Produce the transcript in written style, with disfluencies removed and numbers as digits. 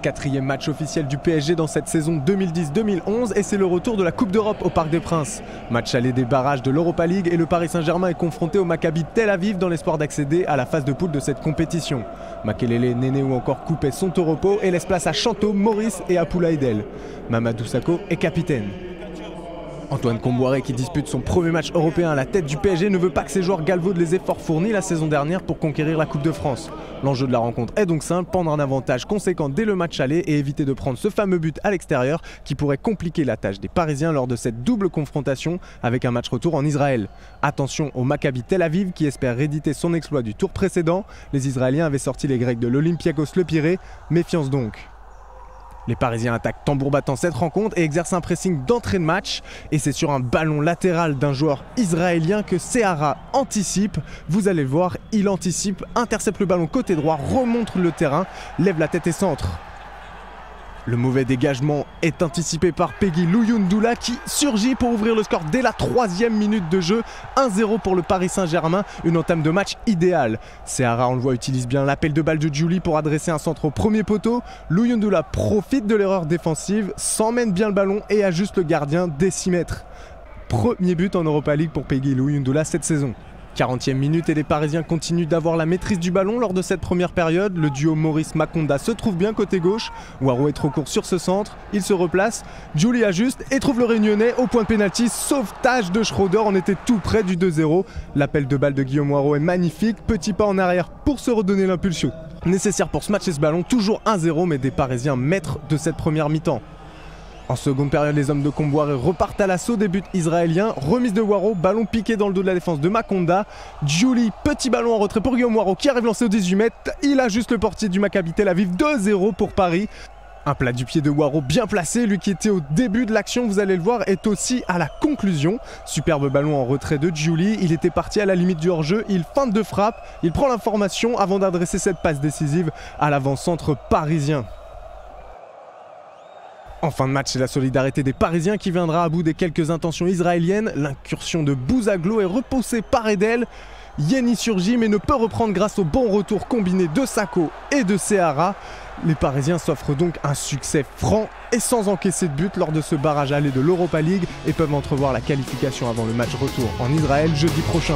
Quatrième match officiel du PSG dans cette saison 2010-2011 et c'est le retour de la Coupe d'Europe au Parc des Princes. Match aller des barrages de l'Europa League et le Paris Saint-Germain est confronté au Maccabi Tel Aviv dans l'espoir d'accéder à la phase de poule de cette compétition. Makelele, Néné ou encore Koupé sont au repos et laissent place à Chanteau, Maurice et Apoula Aidel. Mamadou Sakho est capitaine. Antoine Kombouaré, qui dispute son premier match européen à la tête du PSG, ne veut pas que ses joueurs galvaudent les efforts fournis la saison dernière pour conquérir la Coupe de France. L'enjeu de la rencontre est donc simple, prendre un avantage conséquent dès le match aller et éviter de prendre ce fameux but à l'extérieur qui pourrait compliquer la tâche des Parisiens lors de cette double confrontation avec un match retour en Israël. Attention au Maccabi Tel Aviv qui espère rééditer son exploit du tour précédent. Les Israéliens avaient sorti les Grecs de l'Olympiakos Le Pirée, méfiance donc. Les Parisiens attaquent tambour battant cette rencontre et exercent un pressing d'entrée de match. Et c'est sur un ballon latéral d'un joueur israélien que Seara anticipe. Vous allez le voir, il anticipe, intercepte le ballon côté droit, remonte le terrain, lève la tête et centre. Le mauvais dégagement est anticipé par Peggy Louyoundoula qui surgit pour ouvrir le score dès la 3e minute de jeu. 1-0 pour le Paris Saint-Germain, une entame de match idéale. Seara, on le voit, utilise bien l'appel de balle de Giuli pour adresser un centre au premier poteau. Louyoundoula profite de l'erreur défensive, s'emmène bien le ballon et ajuste le gardien dès 6 mètres. Premier but en Europa League pour Peggy Louyoundoula cette saison. 40e minute et les Parisiens continuent d'avoir la maîtrise du ballon lors de cette première période. Le duo Maurice-Makonda se trouve bien côté gauche. Waro est trop court sur ce centre, il se replace. Giuli ajuste et trouve le Réunionnais au point de pénalty. Sauvetage de Schroeder, on était tout près du 2-0. L'appel de balle de Guillaume Waro est magnifique. Petit pas en arrière pour se redonner l'impulsion nécessaire pour se matcher ce ballon. Toujours 1-0 mais des Parisiens maîtres de cette première mi-temps. En seconde période, les hommes de Kombouaré repartent à l'assaut des buts israéliens. Remise de Waro, ballon piqué dans le dos de la défense de Makonda. Giuli, petit ballon en retrait pour Guillaume Waro qui arrive lancé au 18 mètres. Il ajuste le portier du Maccabi Tel Aviv. 2-0 pour Paris. Un plat du pied de Waro bien placé, lui qui était au début de l'action, vous allez le voir, est aussi à la conclusion. Superbe ballon en retrait de Giuli, il était parti à la limite du hors-jeu, il feinte de frappe, il prend l'information avant d'adresser cette passe décisive à l'avant-centre parisien. En fin de match, c'est la solidarité des Parisiens qui viendra à bout des quelques intentions israéliennes. L'incursion de Bouzaglo est repoussée par Aidel. Yeni surgit mais ne peut reprendre grâce au bon retour combiné de Sakho et de Seara. Les Parisiens s'offrent donc un succès franc et sans encaisser de but lors de ce barrage aller de l'Europa League et peuvent entrevoir la qualification avant le match retour en Israël jeudi prochain.